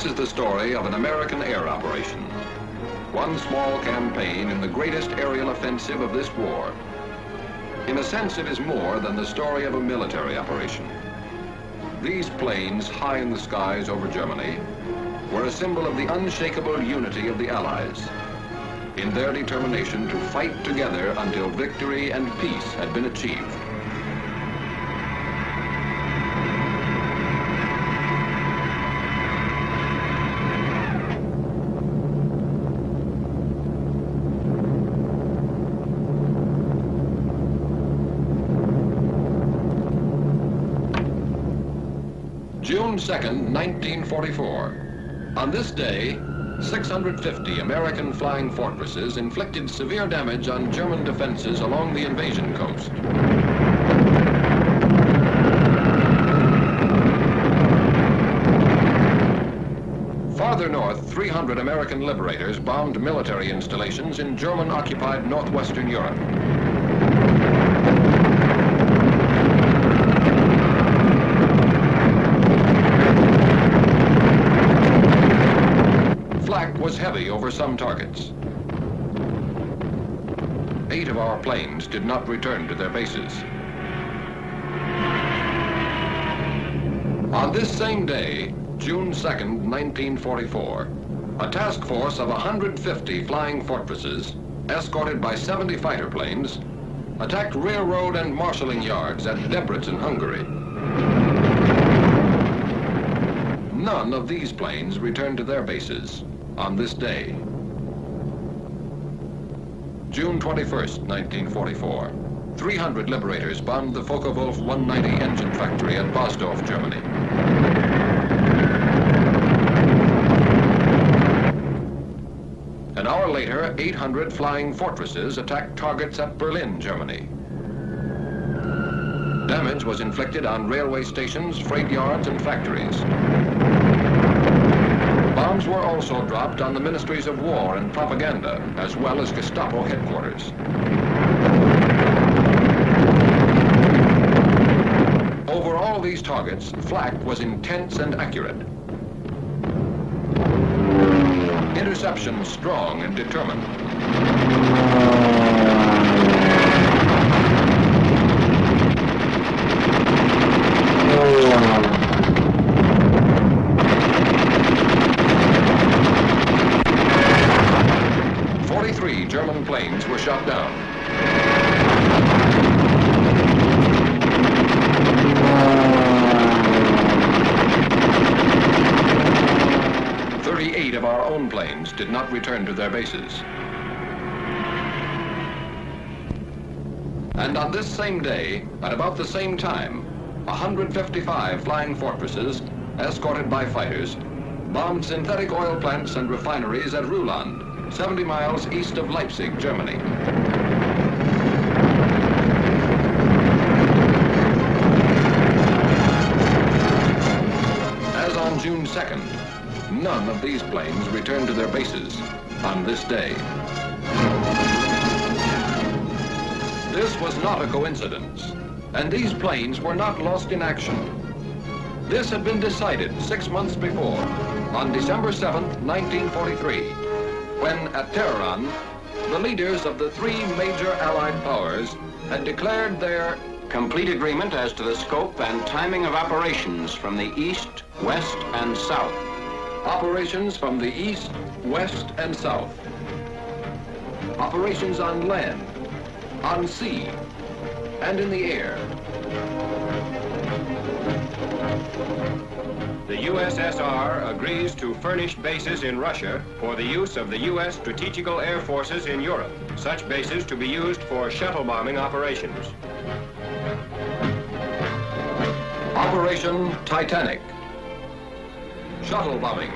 This is the story of an American air operation. One small campaign in the greatest aerial offensive of this war. In a sense, it is more than the story of a military operation. These planes, high in the skies over Germany, were a symbol of the unshakable unity of the Allies in their determination to fight together until victory and peace had been achieved. June 2nd, 1944. On this day, 650 American flying fortresses inflicted severe damage on German defenses along the invasion coast. Farther north, 300 American liberators bombed military installations in German-occupied northwestern Europe. Was heavy over some targets. 8 of our planes did not return to their bases. On this same day, June 2nd, 1944, a task force of 150 flying fortresses, escorted by 70 fighter planes, attacked railroad and marshalling yards at Debrecen, Hungary. None of these planes returned to their bases on this day. June 21st, 1944. 300 liberators bombed the Focke-Wulf 190 engine factory at Bosdorf, Germany. An hour later, 800 flying fortresses attacked targets at Berlin, Germany. Damage was inflicted on railway stations, freight yards, and factories. Bombs were also dropped on the ministries of war and propaganda, as well as Gestapo headquarters. Over all these targets, flak was intense and accurate. Interception strong and determined. German planes were shot down. Eight of our own planes did not return to their bases. And on this same day, at about the same time, 155 flying fortresses, escorted by fighters, bombed synthetic oil plants and refineries at Ruhland, 70 miles east of Leipzig, Germany. As on June 2nd, none of these planes returned to their bases on this day. This was not a coincidence, and these planes were not lost in action. This had been decided 6 months before, on December 7th, 1943, when at Tehran, the leaders of the 3 major Allied powers had declared their complete agreement as to the scope and timing of operations from the east, west, and south. Operations from the east, west, and south. Operations on land, on sea, and in the air. The USSR agrees to furnish bases in Russia for the use of the U.S. Strategical Air Forces in Europe, such bases to be used for shuttle bombing operations. Operation Titanic. Shuttle bombing.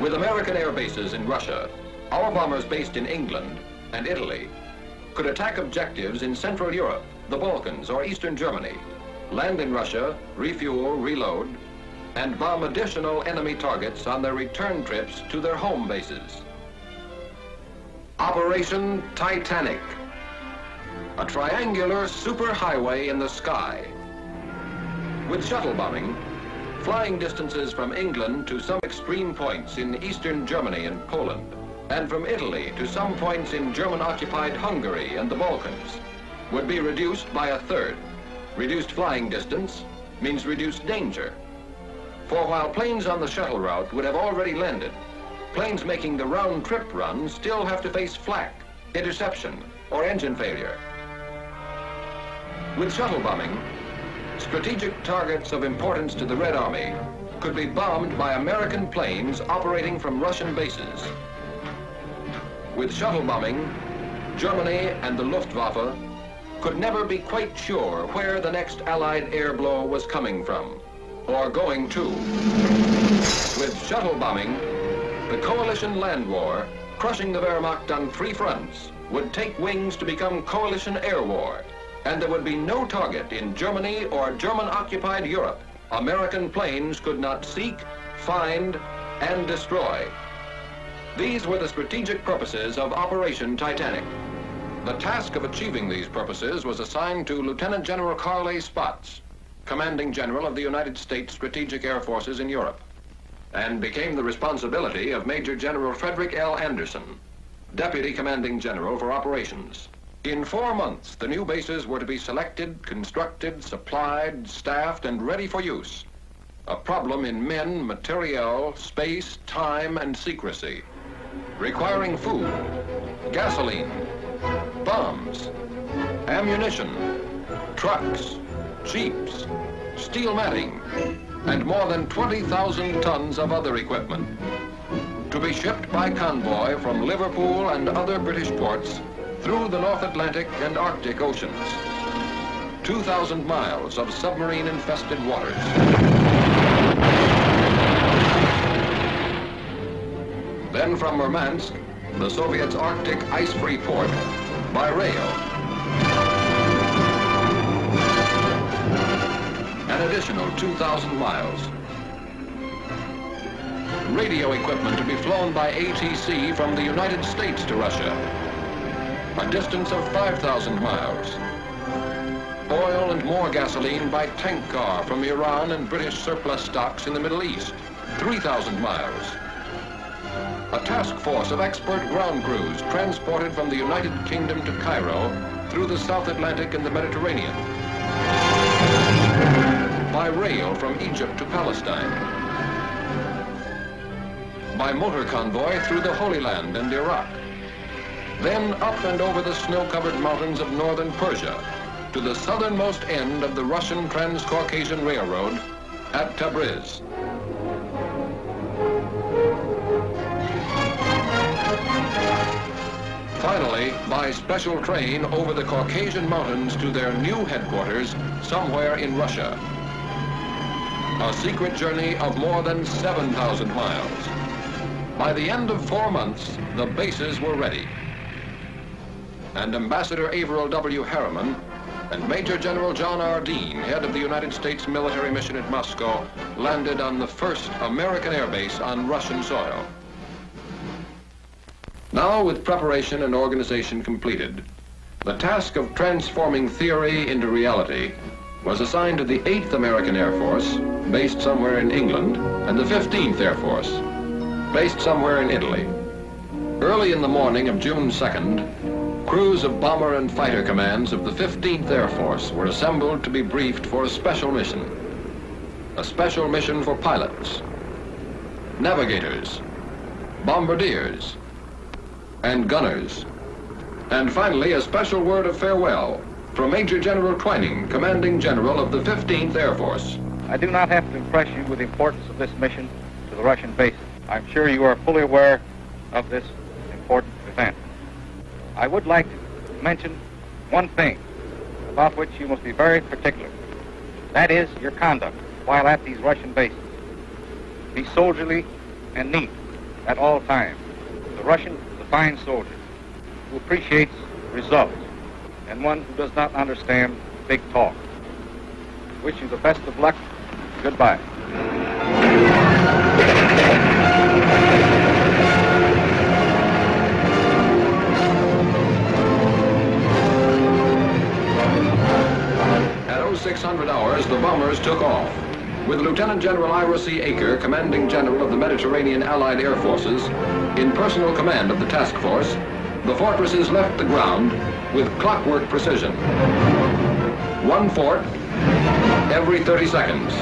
With American air bases in Russia, our bombers based in England and Italy could attack objectives in Central Europe, the Balkans, or Eastern Germany, land in Russia, refuel, reload, and bomb additional enemy targets on their return trips to their home bases. Operation Titanic. A triangular superhighway in the sky. With shuttle bombing, flying distances from England to some extreme points in eastern Germany and Poland, and from Italy to some points in German-occupied Hungary and the Balkans, would be reduced by a third. Reduced flying distance means reduced danger. For while planes on the shuttle route would have already landed, planes making the round-trip run still have to face flak, interception, or engine failure. With shuttle bombing, strategic targets of importance to the Red Army could be bombed by American planes operating from Russian bases. With shuttle bombing, Germany and the Luftwaffe could never be quite sure where the next Allied air blow was coming from, or going to. With shuttle bombing, the coalition land war, crushing the Wehrmacht on 3 fronts, would take wings to become coalition air war, and there would be no target in Germany or German-occupied Europe American planes could not seek, find, and destroy. These were the strategic purposes of Operation Titanic. The task of achieving these purposes was assigned to Lieutenant General Carl A. Spaatz, Commanding General of the United States Strategic Air Forces in Europe, and became the responsibility of Major General Frederick L. Anderson, Deputy Commanding General for Operations. In 4 months, the new bases were to be selected, constructed, supplied, staffed, and ready for use. A problem in men, materiel, space, time, and secrecy, requiring food, gasoline, bombs, ammunition, trucks, jeeps, steel matting, and more than 20,000 tons of other equipment, to be shipped by convoy from Liverpool and other British ports through the North Atlantic and Arctic Oceans. 2,000 miles of submarine-infested waters. Then from Murmansk, the Soviets' Arctic ice-free port, by rail. An additional 2,000 miles. Radio equipment to be flown by ATC from the United States to Russia. A distance of 5,000 miles. Oil and more gasoline by tank car from Iran and British surplus stocks in the Middle East. 3,000 miles. A task force of expert ground crews transported from the United Kingdom to Cairo through the South Atlantic and the Mediterranean. By rail from Egypt to Palestine. By motor convoy through the Holy Land and Iraq. Then up and over the snow-covered mountains of northern Persia to the southernmost end of the Russian Trans-Caucasian Railroad at Tabriz. Finally, by special train over the Caucasian mountains to their new headquarters somewhere in Russia. A secret journey of more than 7,000 miles. By the end of 4 months, the bases were ready. And Ambassador Averill W. Harriman and Major General John R. Dean, head of the United States military mission at Moscow, landed on the first American air base on Russian soil. Now, with preparation and organization completed, the task of transforming theory into reality was assigned to the 8th American Air Force, based somewhere in England, and the 15th Air Force, based somewhere in Italy. Early in the morning of June 2nd, crews of bomber and fighter commands of the 15th Air Force were assembled to be briefed for a special mission. A special mission for pilots, navigators, bombardiers, and gunners. And finally, a special word of farewell from Major General Twining, Commanding General of the 15th Air Force. I do not have to impress you with the importance of this mission to the Russian bases. I'm sure you are fully aware of this important event. I would like to mention one thing about which you must be very particular. That is your conduct while at these Russian bases. Be soldierly and neat at all times. The Russian is a fine soldier who appreciates results and one who does not understand big talk. Wish you the best of luck. Goodbye. At 0600 hours, the bombers took off. with Lieutenant General Ira C. Aker, Commanding General of the Mediterranean Allied Air Forces, in personal command of the task force, the fortresses left the ground with clockwork precision. One fort every 30 seconds.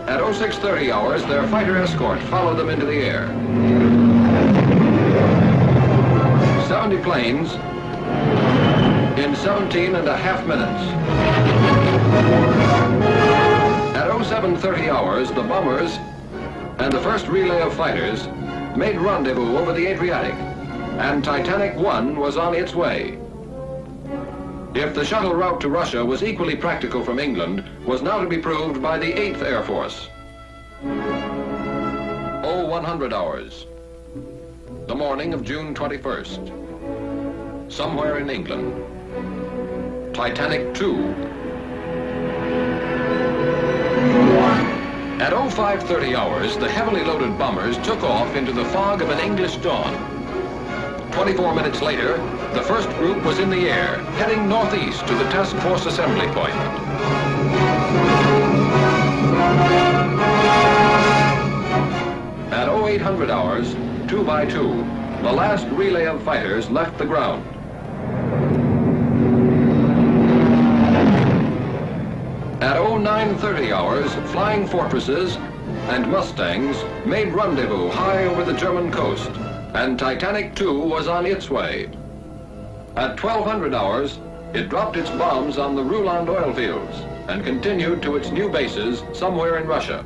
At 0630 hours, their fighter escort followed them into the air. 70 planes in 17 and a half minutes. At 0730 hours, the bombers and the first relay of fighters made rendezvous over the Adriatic, and Titanic 1 was on its way. If the shuttle route to Russia was equally practical from England, was now to be proved by the 8th Air Force. 0100 hours, the morning of June 21st. Somewhere in England, Titanic 2. At 0530 hours, the heavily loaded bombers took off into the fog of an English dawn. 24 minutes later, the first group was in the air, heading northeast to the task force assembly point. At 0800 hours, 2 by 2, the last relay of fighters left the ground. At 0930 hours, flying fortresses and Mustangs made rendezvous high over the German coast, and Titanic 2 was on its way. At 1200 hours, it dropped its bombs on the Ruland oil fields and continued to its new bases somewhere in Russia.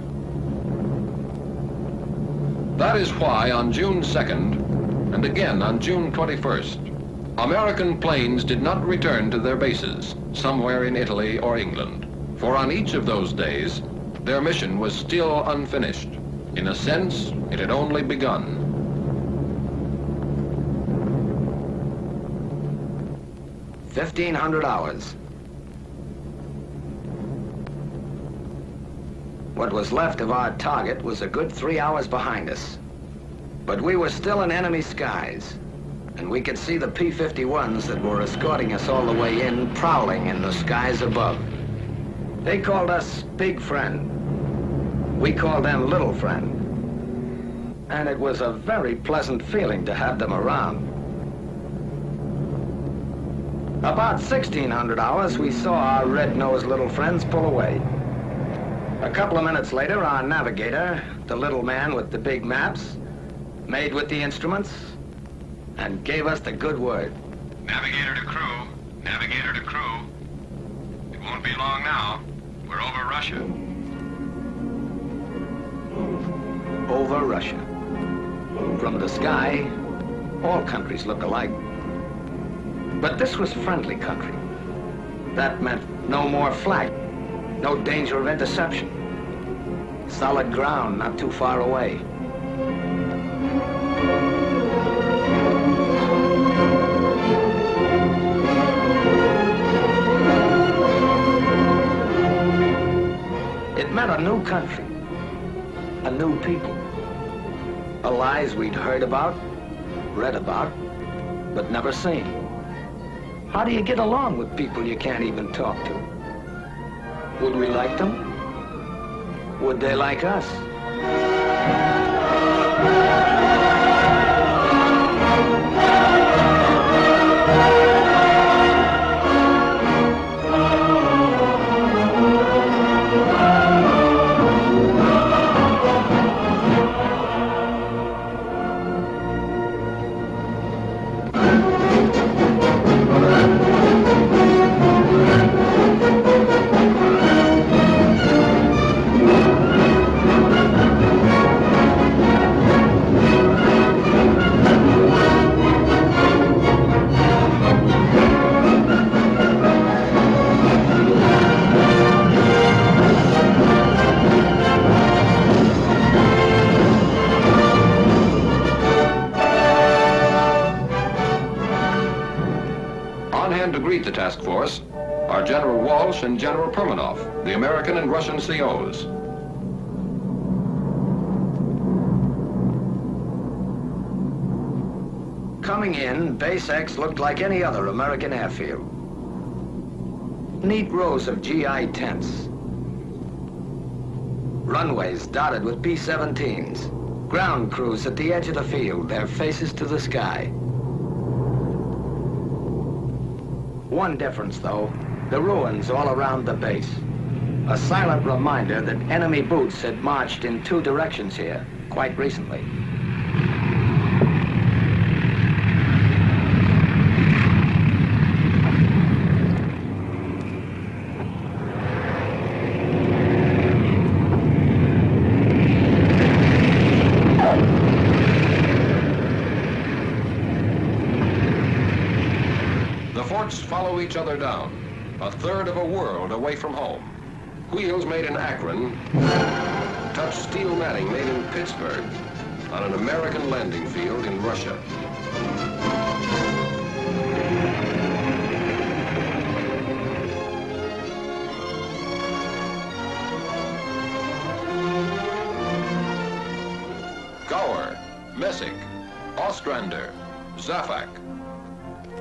That is why on June 2nd, and again on June 21st, American planes did not return to their bases somewhere in Italy or England. For on each of those days, their mission was still unfinished. In a sense, it had only begun. $1,500 hours. What was left of our target was a good 3 hours behind us. But we were still in enemy skies, and we could see the P-51s that were escorting us all the way in, prowling in the skies above. They called us Big Friend. We called them Little Friend. And it was a very pleasant feeling to have them around. About 1600 hours, we saw our red-nosed little friends pull away. A couple of minutes later, our navigator, the little man with the big maps, made with the instruments, and gave us the good word. Navigator to crew. Navigator to crew. It won't be long now. We're over Russia. Over Russia. From the sky, all countries look alike. But this was friendly country. That meant no more flak, no danger of interception. Solid ground not too far away. It meant a new country, a new people. Allies we'd heard about, read about, but never seen. How do you get along with people you can't even talk to? Would we like them? Would they like us? The task force are General Walsh and General Permanoff, the American and Russian COs. Coming in, Base X looked like any other American airfield. neat rows of GI tents. Runways dotted with B-17s. Ground crews at the edge of the field, their faces to the sky. One difference, though, the ruins all around the base. A silent reminder that enemy boots had marched in two directions here quite recently. The forts follow each other down, a third of a world away from home. Wheels made in Akron touch steel matting made in Pittsburgh on an American landing field in Russia. Gower, Messick, Ostrander, Zaffak,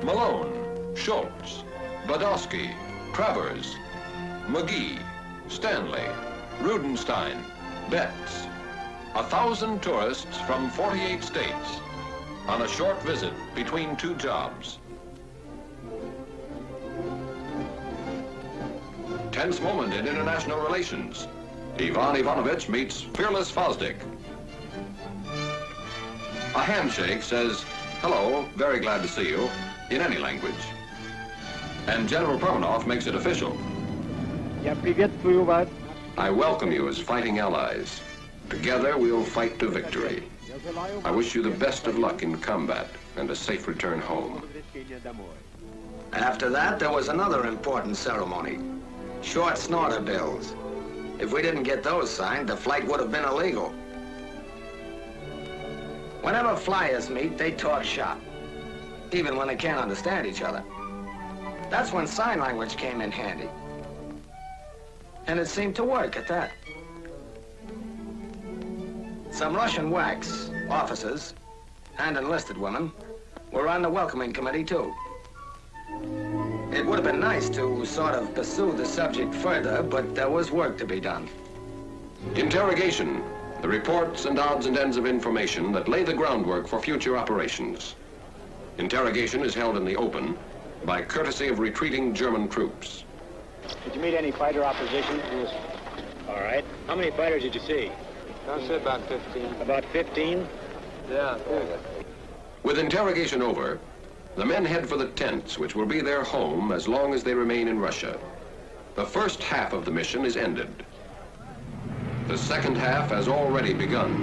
Malone, Schultz, Badowski, Travers, McGee, Stanley, Rudenstein, Betts. 1,000 tourists from 48 states on a short visit between two jobs. Tense moment in international relations. Ivan Ivanovich meets fearless Fosdick. A handshake says, "Hello, very glad to see you," in any language. And General Permanov makes it official. I welcome you as fighting allies. Together we'll fight to victory. I wish you the best of luck in combat and a safe return home. After that, there was another important ceremony. Short snorter bills. If we didn't get those signed, the flight would have been illegal. Whenever flyers meet, they talk shop, even when they can't understand each other. That's when sign language came in handy. And it seemed to work at that. Some Russian WACs, officers, and enlisted women were on the welcoming committee, too. It would have been nice to sort of pursue the subject further, but there was work to be done. Interrogation, the reports and odds and ends of information that lay the groundwork for future operations. Interrogation is held in the open by courtesy of retreating German troops. Did you meet any fighter opposition? All right. How many fighters did you see? I'd say about 15. About 15? Yeah. With interrogation over, the men head for the tents, which will be their home as long as they remain in Russia. The first half of the mission is ended. The second half has already begun.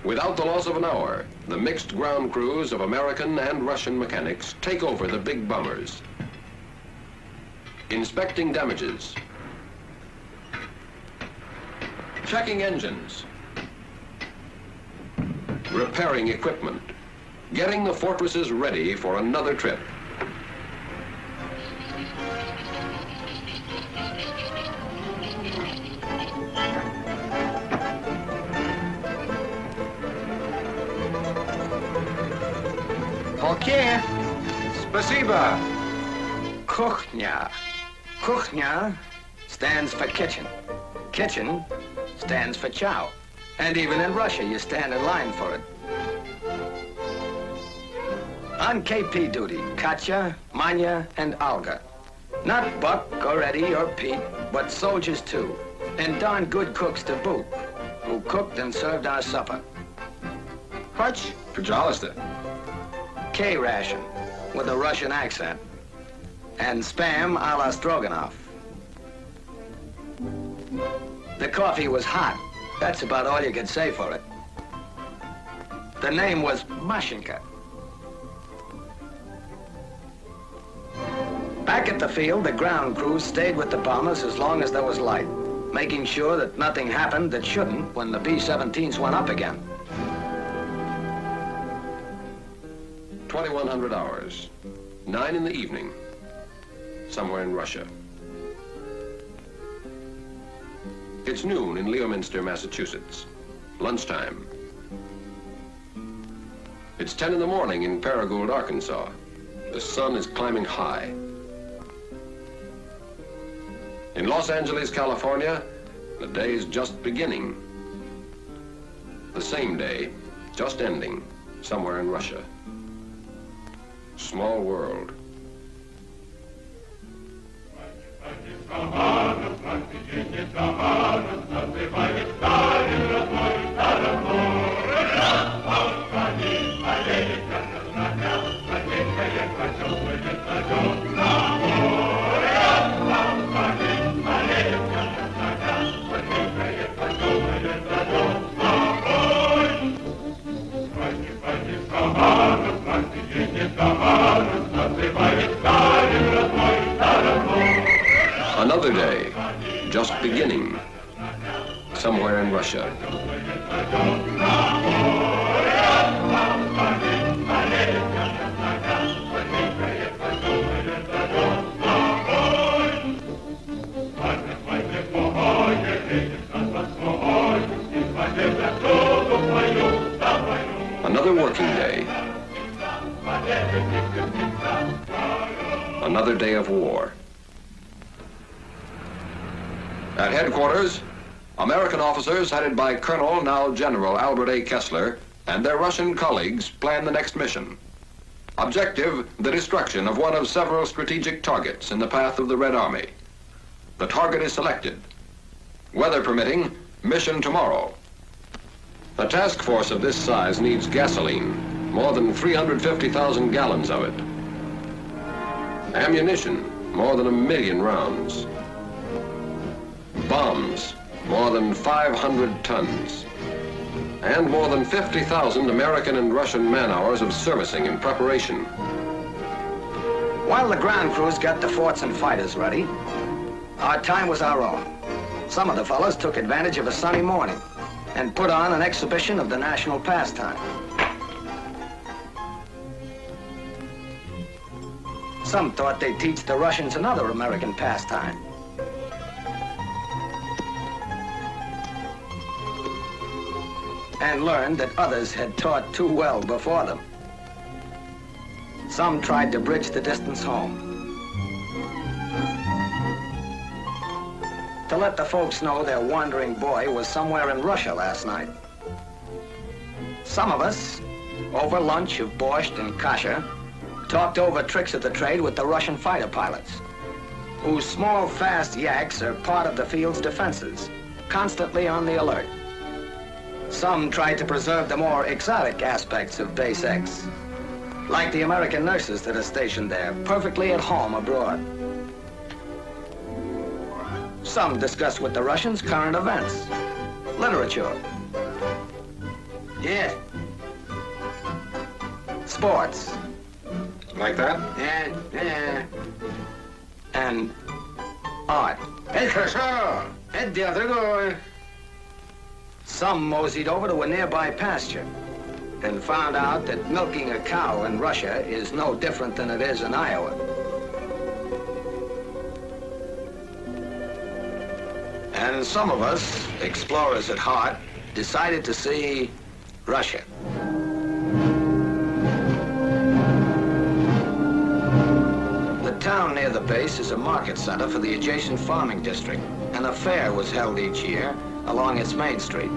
Without the loss of an hour, the mixed ground crews of American and Russian mechanics take over the big bombers. Inspecting damages. Checking engines. Repairing equipment. Getting the fortresses ready for another trip. Okay. Spasiba. Kuchnia. Kuchnia stands for kitchen. Kitchen stands for chow. And even in Russia, you stand in line for it. On KP duty, Katya, Manya, and Olga. Not Buck or Eddie or Pete, but soldiers too. And darn good cooks to boot, who cooked and served our supper. Hutch, Pajalister. K-ration, with a Russian accent. And spam a la Stroganoff. The coffee was hot. That's about all you could say for it. The name was Mashenka. Back at the field, the ground crews stayed with the bombers as long as there was light, making sure that nothing happened that shouldn't when the B-17s went up again. 2100 hours, 9 in the evening, somewhere in Russia. It's noon in Leominster, Massachusetts, lunchtime. It's 10 in the morning in Paragould, Arkansas. The sun is climbing high. In Los Angeles, California, the day's just beginning. The same day, just ending, somewhere in Russia. Small world. Another day, just beginning, somewhere in Russia. Another working day. Another day of war. At headquarters, American officers headed by Colonel, now General Albert A. Kessler, and their Russian colleagues planned the next mission. Objective, the destruction of one of several strategic targets in the path of the Red Army. The target is selected. Weather permitting, mission tomorrow. A task force of this size needs gasoline, more than 350,000 gallons of it. Ammunition, more than 1 million rounds. Bombs, more than 500 tons. And more than 50,000 American and Russian man-hours of servicing and preparation. While the ground crews got the forts and fighters ready, our time was our own. Some of the fellows took advantage of a sunny morning and put on an exhibition of the national pastime. Some thought they'd teach the Russians another American pastime. And learned that others had taught too well before them. Some tried to bridge the distance home. To let the folks know their wandering boy was somewhere in Russia last night. Some of us, over lunch of borscht and kasha, talked over tricks of the trade with the Russian fighter pilots, whose small, fast yaks are part of the field's defenses, constantly on the alert. Some tried to preserve the more exotic aspects of Base X, like the American nurses that are stationed there, perfectly at home abroad. Some discussed with the Russians current events, literature, yeah, sports. Like that? Yeah. And art. Some moseyed over to a nearby pasture and found out that milking a cow in Russia is no different than it is in Iowa. And some of us, explorers at heart, decided to see Russia. The town near the base is a market center for the adjacent farming district, and a fair was held each year along its main street.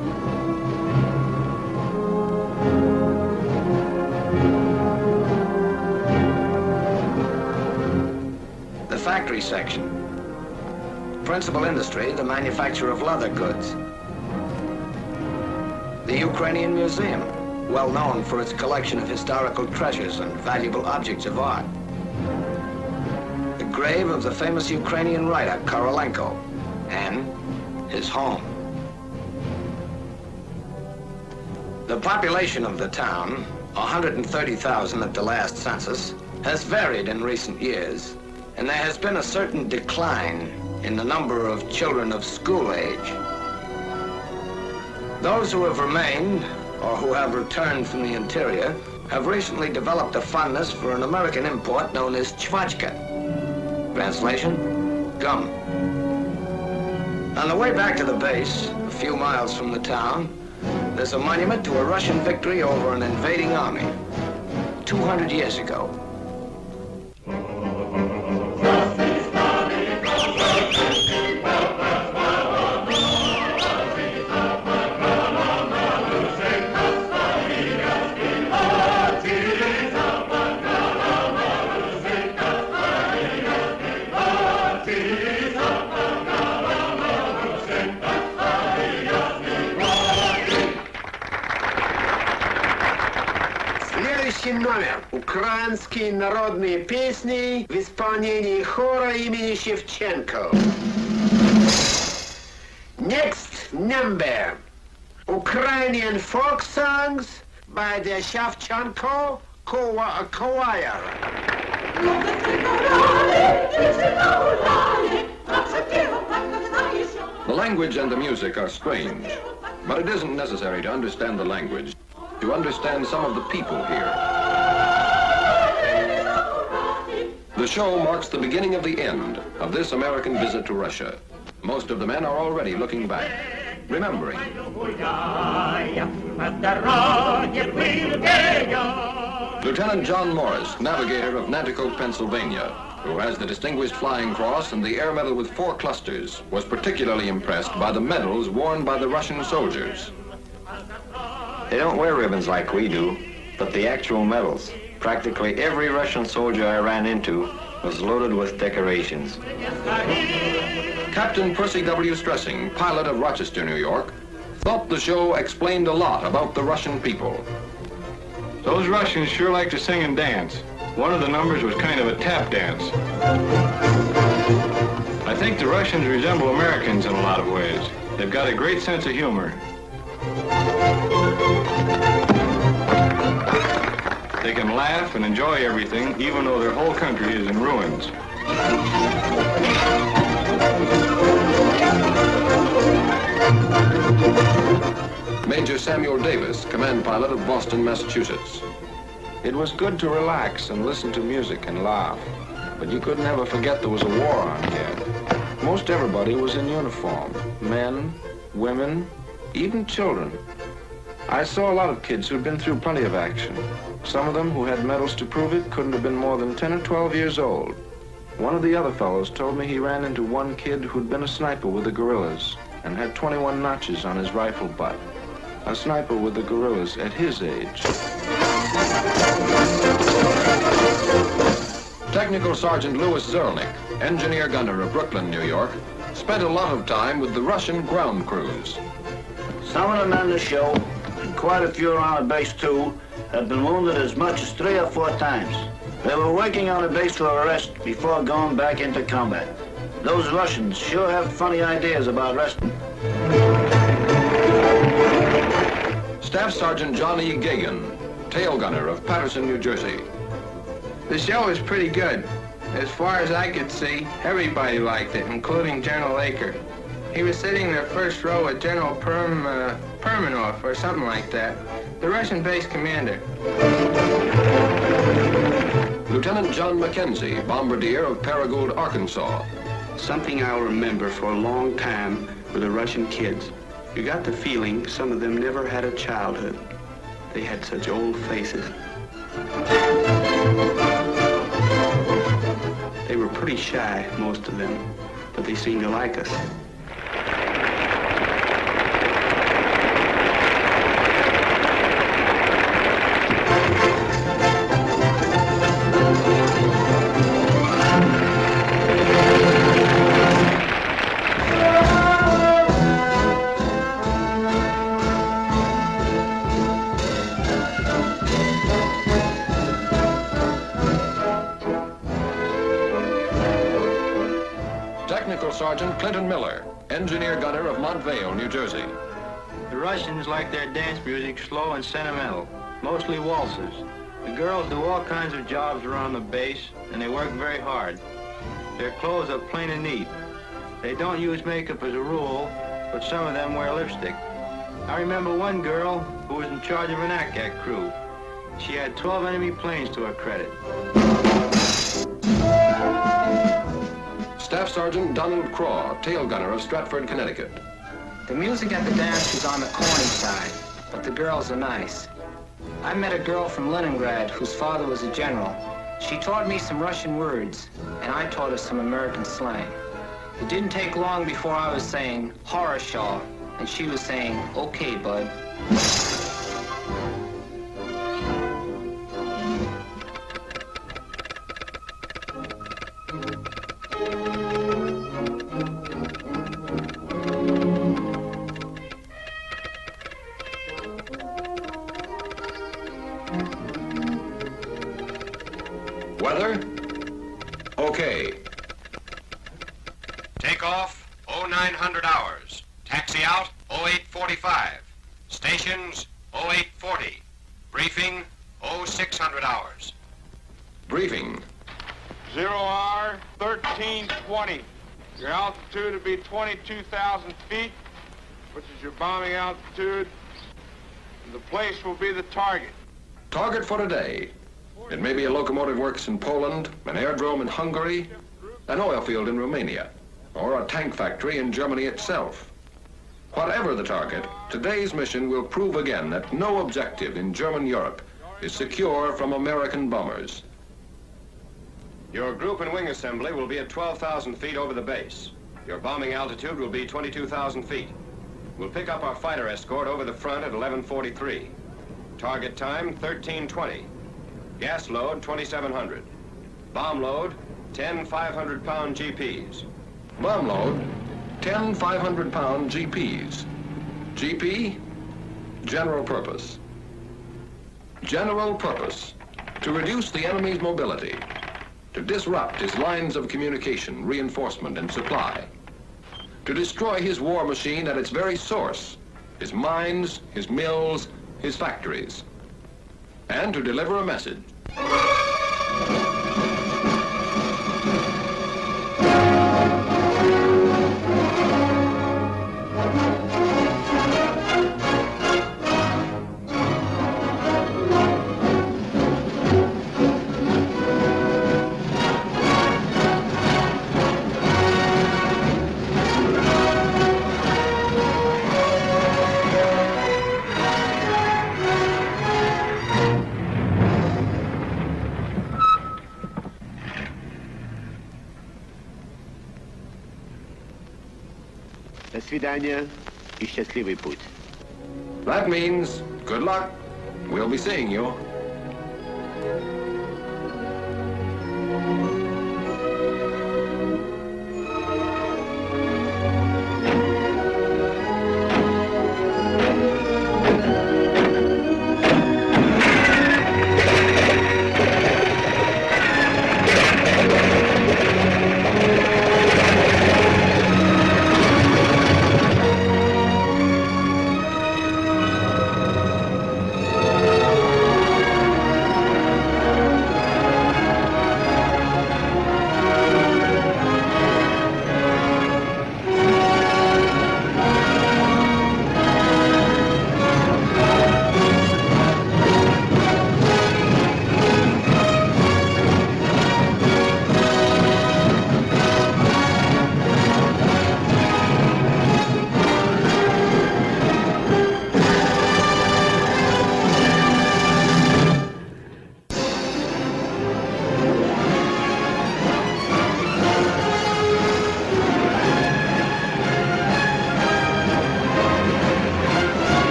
The factory section. Principal industry, the manufacture of leather goods. The Ukrainian Museum, well known for its collection of historical treasures and valuable objects of art. The grave of the famous Ukrainian writer, Korolenko, and his home. The population of the town, 130,000 at the last census, has varied in recent years, and there has been a certain decline in the number of children of school age. Those who have remained, or who have returned from the interior, have recently developed a fondness for an American import known as chvachka. Translation, gum. On the way back to the base, a few miles from the town, there's a monument to a Russian victory over an invading army 200 years ago. Следующий номер. Украинские народные песни в исполнении хора имени Шевченко. Next number. Ukrainian folk songs by the Shevchenko Choir. The language and the music are strange, but it isn't necessary to understand the language to understand some of the people here. The show marks the beginning of the end of this American visit to Russia. Most of the men are already looking back, remembering. Lieutenant John Morris, navigator of Nanticoke, Pennsylvania, who has the Distinguished Flying Cross and the Air Medal with 4 clusters, was particularly impressed by the medals worn by the Russian soldiers. They don't wear ribbons like we do, but the actual medals. Practically every Russian soldier I ran into was loaded with decorations. Captain Percy W. Stressing, pilot of Rochester, New York, thought the show explained a lot about the Russian people. Those Russians sure like to sing and dance. One of the numbers was kind of a tap dance. I think the Russians resemble Americans in a lot of ways. They've got a great sense of humor. They can laugh and enjoy everything, even though their whole country is in ruins. Major Samuel Davis, command pilot of Boston, Massachusetts. It was good to relax and listen to music and laugh, but you could never forget there was a war on here. Most everybody was in uniform, men, women, even children. I saw a lot of kids who'd been through plenty of action. Some of them who had medals to prove it couldn't have been more than 10 or 12 years old. One of the other fellows told me he ran into one kid who'd been a sniper with the guerrillas and had 21 notches on his rifle butt. A sniper with the guerrillas at his age. Technical Sergeant Louis Zerlnik, engineer gunner of Brooklyn, New York, spent a lot of time with the Russian ground crews. Some of the men on the show, and quite a few around the base too, have been wounded as much as 3 or 4 times. They were working on the base for a rest before going back into combat. Those Russians sure have funny ideas about resting. Staff Sergeant John E. Gagan, tail gunner of Paterson, New Jersey. The show was pretty good. As far as I could see, everybody liked it, including General Aker. He was sitting in the first row with General Permanov or something like that, the Russian base commander. Lieutenant John Mackenzie, bombardier of Paragould, Arkansas. Something I'll remember for a long time were the Russian kids. You got the feeling some of them never had a childhood. They had such old faces. They were pretty shy, most of them, but they seemed to like us. Sergeant Clinton Miller, engineer gunner of Montvale, New Jersey. The Russians like their dance music slow and sentimental, mostly waltzes. The girls do all kinds of jobs around the base, and they work very hard. Their clothes are plain and neat. They don't use makeup as a rule, but some of them wear lipstick. I remember one girl who was in charge of an ACAC crew. She had 12 enemy planes to her credit. Staff Sergeant Donald Craw, tail gunner of Stratford, Connecticut. The music at the dance was on the corny side, but the girls are nice. I met a girl from Leningrad whose father was a general. She taught me some Russian words, and I taught her some American slang. It didn't take long before I was saying, "Horror-shaw," and she was saying, "Okay, bud." Weather? Okay. Take off 0900 hours. Taxi out 0845. Stations 0840. Briefing 0600 hours. Briefing. 0R 1320. Your altitude will be 22,000 feet, which is your bombing altitude. And the place will be the target. Target for today. It may be a locomotive works in Poland, an aerodrome in Hungary, an oil field in Romania, or a tank factory in Germany itself. Whatever the target, today's mission will prove again that no objective in German Europe is secure from American bombers. Your group and wing assembly will be at 12,000 feet over the base. Your bombing altitude will be 22,000 feet. We'll pick up our fighter escort over the front at 11:43. Target time 13:20. Gas load 2,700. Bomb load 10 500-pound GPs. Bomb load, 10 500-pound GPs. GP, general purpose. General purpose, to reduce the enemy's mobility, to disrupt his lines of communication, reinforcement, and supply, to destroy his war machine at its very source, his mines, his mills, his factories, and to deliver a message. До свидания и счастливый путь. That means good luck. We'll be seeing you.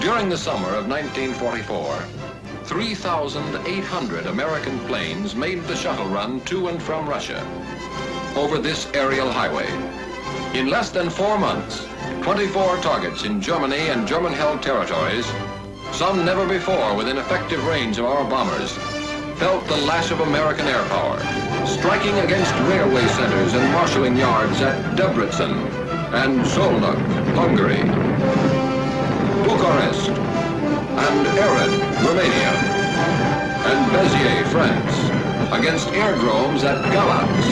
During the summer of 1944, 3,800 American planes made the shuttle run to and from Russia over this aerial highway. In less than 4 months, 24 targets in Germany and German-held territories, some never before within effective range of our bombers, felt the lash of American air power, striking against railway centers and marshalling yards at Debrecen and Szolnok, Hungary, Bucharest, and Ered, Romania, and Béziers, France, against aerodromes at Galați,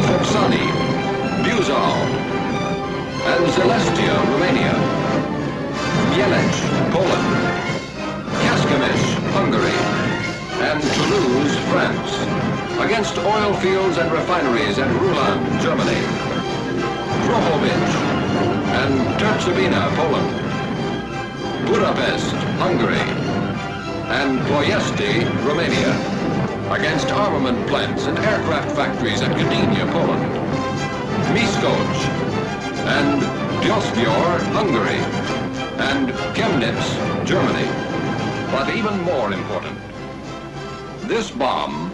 Focsani, Buzău, and Zelestia, Romania, Mielec, Poland, Kecskemés, Hungary, and Toulouse, France, against oil fields and refineries at Rulan, Germany, Drohobych, and Tercovina, Poland, Budapest, Hungary, and Ploiesti, Romania, against armament plants and aircraft factories at Gdynia, Poland, Miskolc, and Diospor, Hungary, and Chemnitz, Germany. But even more important, this bomb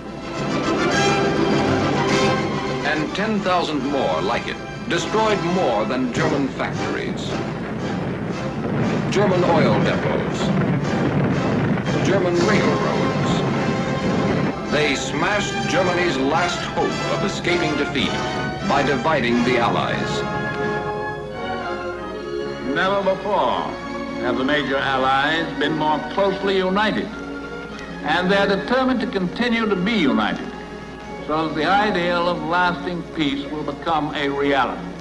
and 10,000 more like it destroyed more than German factories, German oil depots, German railroads. They smashed Germany's last hope of escaping defeat by dividing the Allies. Never before have the major Allies been more closely united, and they're determined to continue to be united so that the ideal of lasting peace will become a reality.